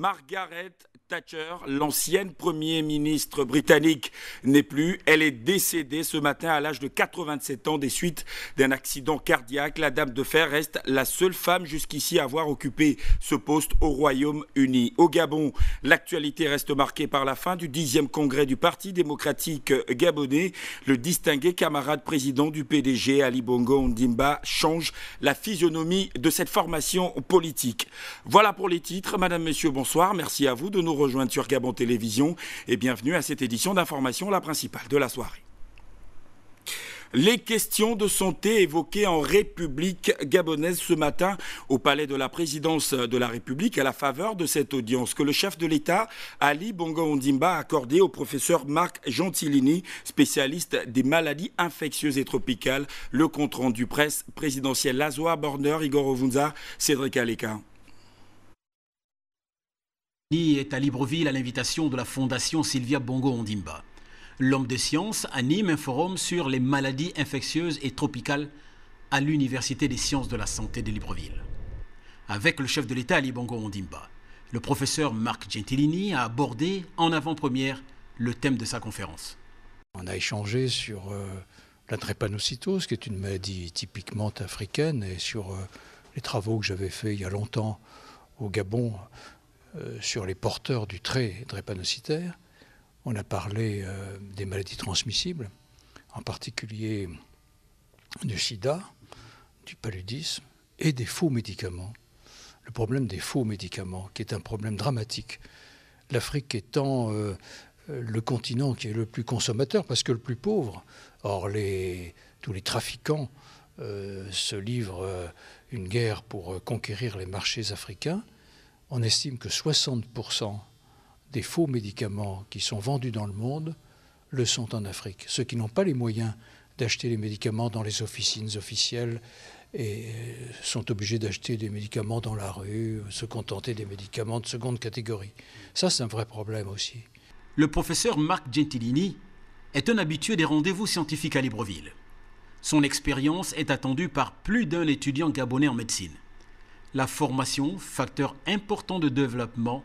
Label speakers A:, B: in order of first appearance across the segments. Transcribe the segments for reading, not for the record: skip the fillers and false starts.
A: Margaret Thatcher, l'ancienne Premier ministre britannique, n'est plus. Elle est décédée ce matin à l'âge de 87 ans des suites d'un accident cardiaque. La Dame de Fer reste la seule femme jusqu'ici à avoir occupé ce poste au Royaume-Uni. Au Gabon, l'actualité reste marquée par la fin du 10e congrès du Parti démocratique gabonais. Le distingué camarade président du PDG, Ali Bongo Ondimba, change la physionomie de cette formation politique. Voilà pour les titres. Madame, Monsieur, bonsoir. Merci à vous de nous rejoindre sur Gabon Télévision et bienvenue à cette édition d'information, la principale de la soirée. Les questions de santé évoquées en République gabonaise ce matin au palais de la présidence de la République à la faveur de cette audience que le chef de l'État, Ali Bongo Ondimba, a accordée au professeur Marc Gentilini, spécialiste des maladies infectieuses et tropicales. Le compte-rendu presse présidentiel Lazoa Borner, Igor Ovunza, Cédric Aleka.
B: Est à Libreville à l'invitation de la Fondation Sylvia Bongo Ondimba. L'homme de science anime un forum sur les maladies infectieuses et tropicales à l'Université des sciences de la santé de Libreville. Avec le chef de l'État Ali Bongo Ondimba, le professeur Marc Gentilini a abordé en avant-première le thème de sa conférence.
C: On a échangé sur la drépanocytose, qui est une maladie typiquement africaine, et sur les travaux que j'avais faits il y a longtemps au Gabon sur les porteurs du trait drépanocytaire. On a parlé des maladies transmissibles, en particulier du sida, du paludisme et des faux médicaments. Le problème des faux médicaments, qui est un problème dramatique. L'Afrique étant le continent qui est le plus consommateur, parce que le plus pauvre. Or, tous les trafiquants se livrent une guerre pour conquérir les marchés africains. On estime que 60% des faux médicaments qui sont vendus dans le monde le sont en Afrique. Ceux qui n'ont pas les moyens d'acheter les médicaments dans les officines officielles et sont obligés d'acheter des médicaments dans la rue, se contenter des médicaments de seconde catégorie. Ça, c'est un vrai problème aussi.
B: Le professeur Marc Gentilini est un habitué des rendez-vous scientifiques à Libreville. Son expérience est attendue par plus d'un étudiant gabonais en médecine. La formation, facteur important de développement,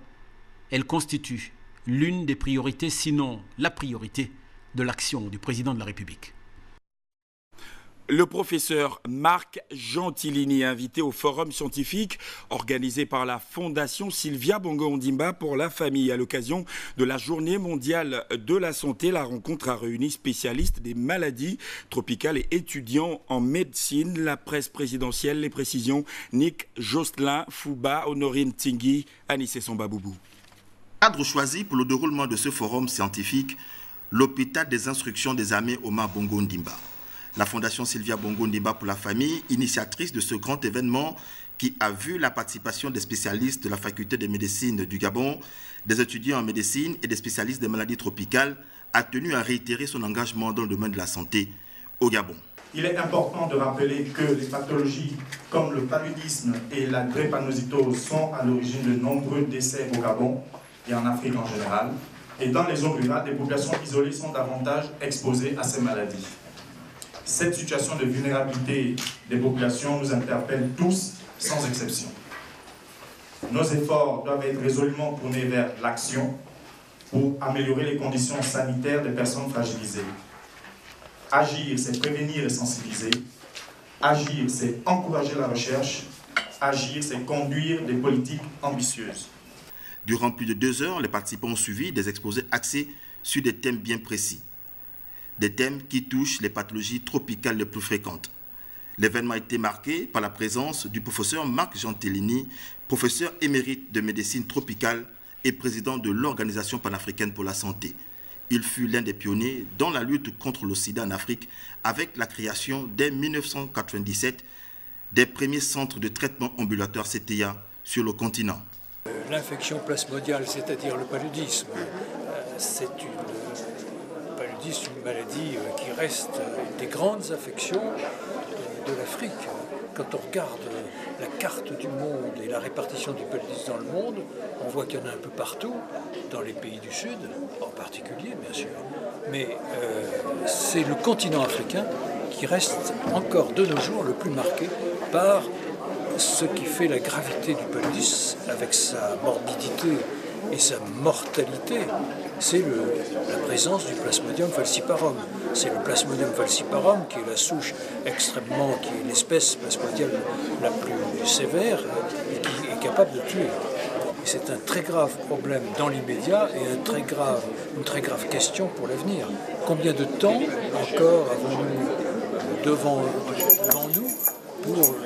B: elle constitue l'une des priorités, sinon la priorité, de l'action du président de la République.
A: Le professeur Marc Gentilini, invité au forum scientifique organisé par la Fondation Sylvia Bongo Ondimba pour la famille. À l'occasion de la Journée mondiale de la santé, la rencontre a réuni spécialistes des maladies tropicales et étudiants en médecine. La presse présidentielle, les précisions, Nick Jocelyn Fouba, Honorine Tingui, Anissé Sombaboubou.
D: Cadre choisi pour le déroulement de ce forum scientifique, l'hôpital des instructions des armées Omar Bongo Ondimba. La Fondation Sylvia Bongo Ondimba pour la famille, initiatrice de ce grand événement qui a vu la participation des spécialistes de la faculté de médecine du Gabon, des étudiants en médecine et des spécialistes des maladies tropicales, a tenu à réitérer son engagement dans le domaine de la santé au Gabon.
E: Il est important de rappeler que les pathologies comme le paludisme et la drépanocytose sont à l'origine de nombreux décès au Gabon et en Afrique en général. Et dans les zones rurales, les populations isolées sont davantage exposées à ces maladies. Cette situation de vulnérabilité des populations nous interpelle tous, sans exception. Nos efforts doivent être résolument tournés vers l'action pour améliorer les conditions sanitaires des personnes fragilisées. Agir, c'est prévenir et sensibiliser. Agir, c'est encourager la recherche. Agir, c'est conduire des politiques ambitieuses.
D: Durant plus de 2 heures, les participants ont suivi des exposés axés sur des thèmes bien précis. Des thèmes qui touchent les pathologies tropicales les plus fréquentes. L'événement a été marqué par la présence du professeur Marc Gentilini, professeur émérite de médecine tropicale et président de l'Organisation panafricaine pour la santé. Il fut l'un des pionniers dans la lutte contre le sida en Afrique avec la création dès 1997 des premiers centres de traitement ambulatoire CTA sur le continent.
F: L'infection plasmodiale, c'est-à-dire le paludisme, c'est une maladie qui reste une des grandes affections de l'Afrique. Quand on regarde la carte du monde et la répartition du paludisme dans le monde, on voit qu'il y en a un peu partout, dans les pays du Sud, en particulier bien sûr. Mais c'est le continent africain qui reste encore de nos jours le plus marqué par ce qui fait la gravité du paludisme, avec sa morbidité et sa mortalité, c'est la présence du Plasmodium falciparum. C'est le Plasmodium falciparum qui est la souche extrêmement, qui est l'espèce plasmodiale la plus sévère et qui est capable de tuer. C'est un très grave problème dans l'immédiat et une très grave question pour l'avenir. Combien de temps encore avons-nous devant nous pour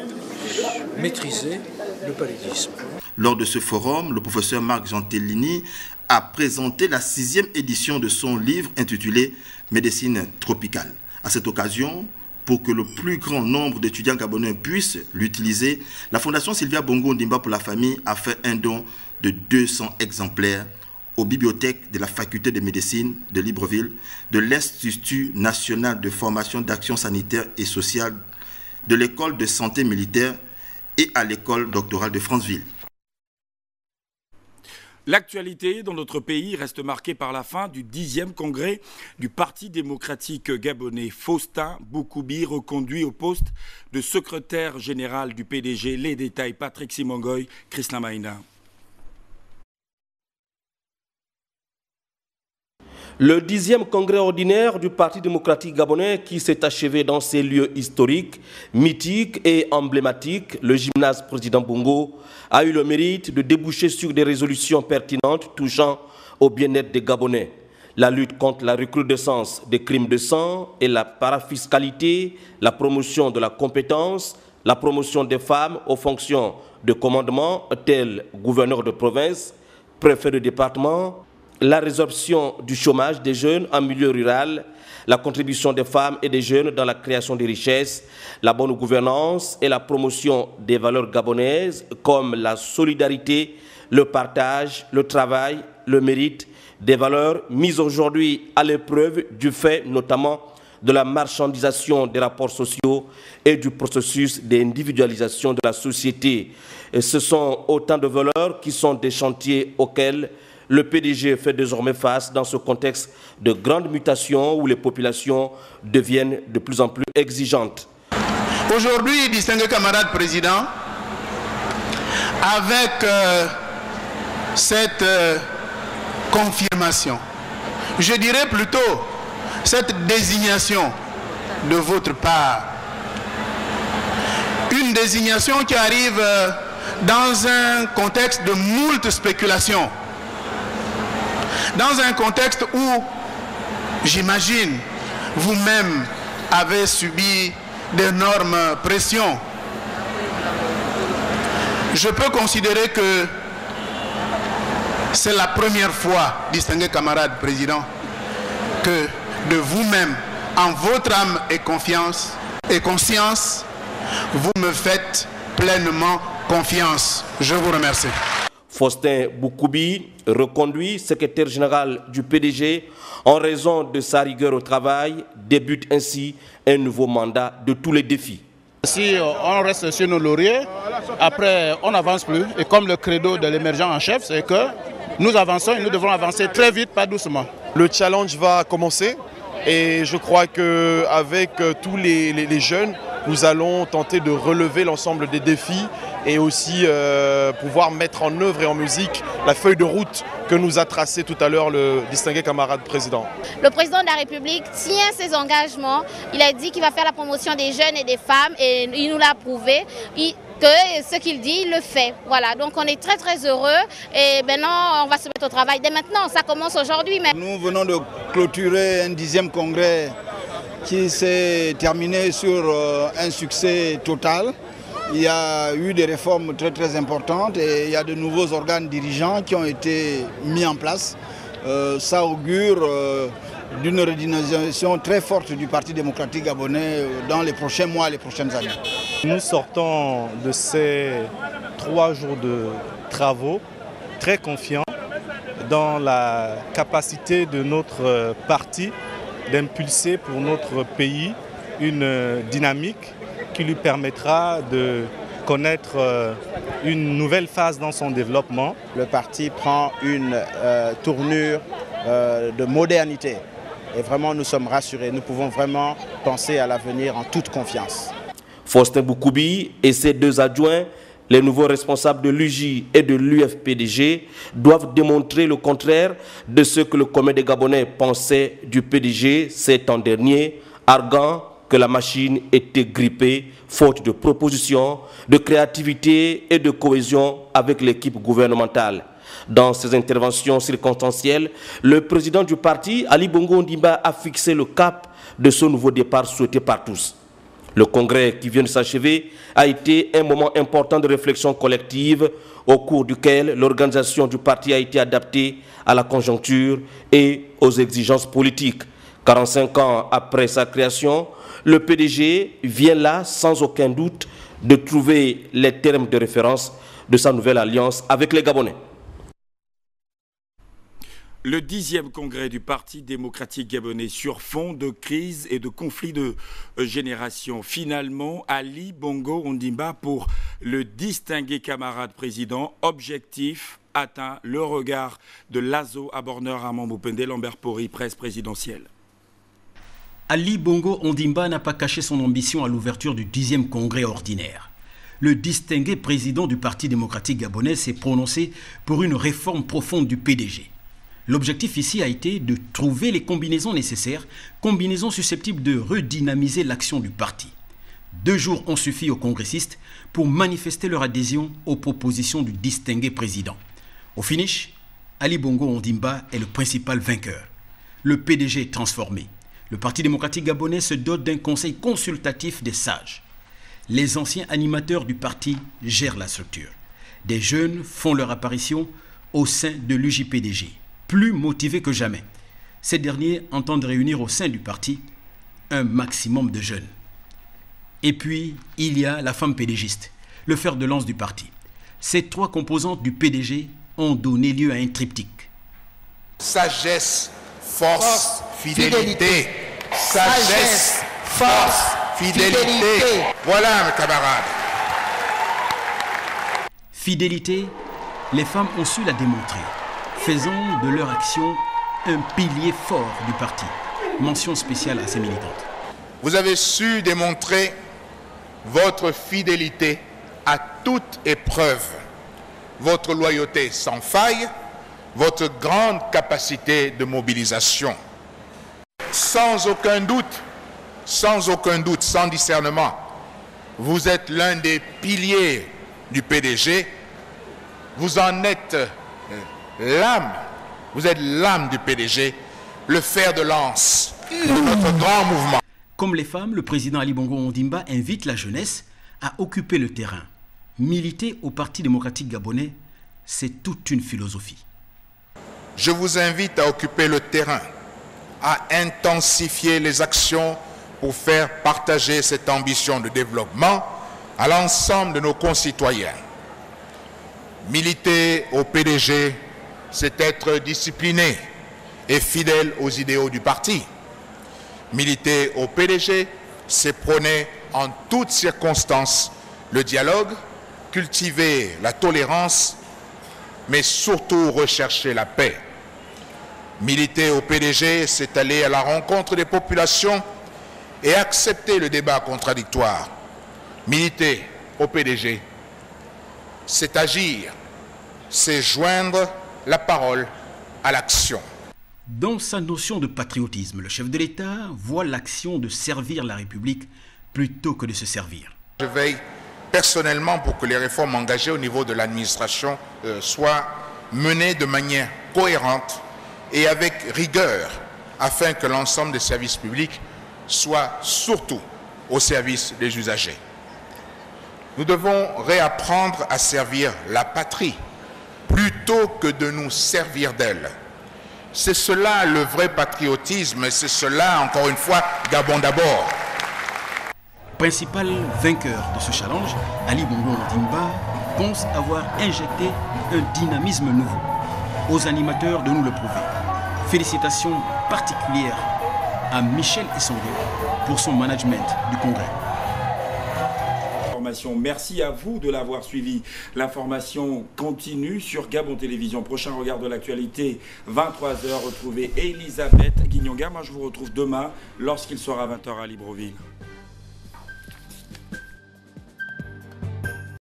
F: maîtriser le paludisme?
D: Lors de ce forum, le professeur Marc Gentilini a présenté la 6e édition de son livre intitulé « Médecine tropicale ». À cette occasion, pour que le plus grand nombre d'étudiants gabonais puissent l'utiliser, la Fondation Sylvia Bongo Ondimba pour la famille a fait un don de 200 exemplaires aux bibliothèques de la Faculté de médecine de Libreville, de l'Institut national de formation d'action sanitaire et sociale, de l'école de santé militaire et à l'école doctorale de Franceville.
A: L'actualité dans notre pays reste marquée par la fin du 10e congrès du Parti démocratique gabonais. Faustin Boukoubi reconduit au poste de secrétaire général du PDG. Les détails, Patrick Simongoy, Christian Maïna.
G: Le 10e congrès ordinaire du Parti démocratique gabonais qui s'est achevé dans ces lieux historiques, mythiques et emblématiques, le gymnase Président Bongo, a eu le mérite de déboucher sur des résolutions pertinentes touchant au bien-être des Gabonais. La lutte contre la recrudescence des crimes de sang et la parafiscalité, la promotion de la compétence, la promotion des femmes aux fonctions de commandement telles gouverneur de province, préfet de département, la résorption du chômage des jeunes en milieu rural, la contribution des femmes et des jeunes dans la création des richesses, la bonne gouvernance et la promotion des valeurs gabonaises comme la solidarité, le partage, le travail, le mérite, des valeurs mises aujourd'hui à l'épreuve du fait notamment de la marchandisation des rapports sociaux et du processus d'individualisation de la société. Et ce sont autant de valeurs qui sont des chantiers auxquels le PDG fait désormais face dans ce contexte de grandes mutations où les populations deviennent de plus en plus exigeantes.
H: Aujourd'hui, distingué camarade président, avec cette confirmation, je dirais plutôt cette désignation de votre part, une désignation qui arrive dans un contexte de moult spéculations, dans un contexte où, j'imagine, vous-même avez subi d'énormes pressions. Je peux considérer que c'est la première fois, distingué camarade président, que de vous-même, en votre âme et confiance et conscience, vous me faites pleinement confiance. Je vous remercie.
G: Faustin Boukoubi, reconduit secrétaire général du PDG en raison de sa rigueur au travail, débute ainsi un nouveau mandat de tous les défis.
I: Si on reste sur nos lauriers, après on n'avance plus. Et comme le credo de l'émergent en chef, c'est que nous avançons et nous devons avancer très vite, pas doucement.
J: Le challenge va commencer et je crois qu'avec tous les jeunes, nous allons tenter de relever l'ensemble des défis et aussi pouvoir mettre en œuvre et en musique la feuille de route que nous a tracée tout à l'heure le distingué camarade président.
K: Le président de la République tient ses engagements. Il a dit qu'il va faire la promotion des jeunes et des femmes et il nous l'a prouvé. Que ce qu'il dit, il le fait. Voilà, donc on est très très heureux et maintenant on va se mettre au travail dès maintenant, ça commence aujourd'hui. Mais...
L: Nous venons de clôturer un 10e congrès qui s'est terminé sur un succès total. Il y a eu des réformes très très importantes et il y a de nouveaux organes dirigeants qui ont été mis en place. Ça augure d'une redynamisation très forte du Parti démocratique gabonais dans les prochains mois et les prochaines années.
M: Nous sortons de ces 3 jours de travaux très confiants dans la capacité de notre parti d'impulser pour notre pays une dynamique qui lui permettra de connaître une nouvelle phase dans son développement.
N: Le parti prend une tournure de modernité et vraiment nous sommes rassurés. Nous pouvons vraiment penser à l'avenir en toute confiance.
G: Faustin Boukoubi et ses 2 adjoints, les nouveaux responsables de l'UJ et de l'UFPDG, doivent démontrer le contraire de ce que le commun des Gabonais pensait du PDG ces temps derniers, arguant que la machine était grippée, faute de propositions, de créativité et de cohésion avec l'équipe gouvernementale. Dans ses interventions circonstancielles, le président du parti, Ali Bongo Ondimba, a fixé le cap de ce nouveau départ souhaité par tous. Le congrès qui vient de s'achever a été un moment important de réflexion collective au cours duquel l'organisation du parti a été adaptée à la conjoncture et aux exigences politiques. 45 ans après sa création, le PDG vient là, sans aucun doute, de trouver les termes de référence de sa nouvelle alliance avec les Gabonais.
A: Le 10e congrès du Parti démocratique gabonais sur fond de crise et de conflits de génération. Finalement, Ali Bongo Ondimba, pour le distingué camarade président, objectif atteint, le regard de Lazo Aborneur Armand Moupende, Lambert Pori, presse présidentielle.
B: Ali Bongo Ondimba n'a pas caché son ambition à l'ouverture du 10e congrès ordinaire. Le distingué président du Parti démocratique gabonais s'est prononcé pour une réforme profonde du PDG. L'objectif ici a été de trouver les combinaisons nécessaires, combinaisons susceptibles de redynamiser l'action du parti. 2 jours ont suffi aux congressistes pour manifester leur adhésion aux propositions du distingué président. Au finish, Ali Bongo Ondimba est le principal vainqueur. Le PDG est transformé. Le Parti démocratique gabonais se dote d'un conseil consultatif des sages. Les anciens animateurs du parti gèrent la structure. Des jeunes font leur apparition au sein de l'UJPDG. Plus motivés que jamais. Ces derniers entendent réunir au sein du parti un maximum de jeunes. Et puis, il y a la femme pédégiste, le fer de lance du parti. Ces 3 composantes du PDG ont donné lieu à un triptyque.
H: Sagesse, force, fidélité. Sagesse, force, fidélité. Voilà, mes camarades.
B: Fidélité, les femmes ont su la démontrer. Faisons de leur action un pilier fort du parti. Mention spéciale à ces militantes.
H: Vous avez su démontrer votre fidélité à toute épreuve, votre loyauté sans faille, votre grande capacité de mobilisation. Sans aucun doute, sans discernement, vous êtes l'un des piliers du PDG. Vous en êtes l'âme, vous êtes l'âme du PDG, le fer de lance de notre grand mouvement.
B: Comme les femmes, le président Ali Bongo Ondimba invite la jeunesse à occuper le terrain. Militer au Parti démocratique gabonais, c'est toute une philosophie.
H: Je vous invite à occuper le terrain, à intensifier les actions pour faire partager cette ambition de développement à l'ensemble de nos concitoyens. Militer au PDG, c'est être discipliné et fidèle aux idéaux du parti. Militer au PDG, c'est prôner en toutes circonstances le dialogue, cultiver la tolérance, mais surtout rechercher la paix. Militer au PDG, c'est aller à la rencontre des populations et accepter le débat contradictoire. Militer au PDG, c'est agir, c'est joindre la parole à l'action.
B: Dans sa notion de patriotisme, le chef de l'État voit l'action de servir la République plutôt que de se servir.
H: Je veille personnellement pour que les réformes engagées au niveau de l'administration soient menées de manière cohérente et avec rigueur, afin que l'ensemble des services publics soit surtout au service des usagers. Nous devons réapprendre à servir la patrie plutôt que de nous servir d'elle. C'est cela le vrai patriotisme et c'est cela, encore une fois, Gabon d'abord.
B: Principal vainqueur de ce challenge, Ali Bongo Ondimba pense avoir injecté un dynamisme nouveau. Aux animateurs de nous le prouver. Félicitations particulières à Michel Essongue pour son management du congrès.
A: Merci à vous de l'avoir suivi. L'information continue sur Gabon Télévision. Prochain regard de l'actualité, 23h. Retrouvez Elisabeth Guignonga. Moi, je vous retrouve demain lorsqu'il sera 20h à Libreville.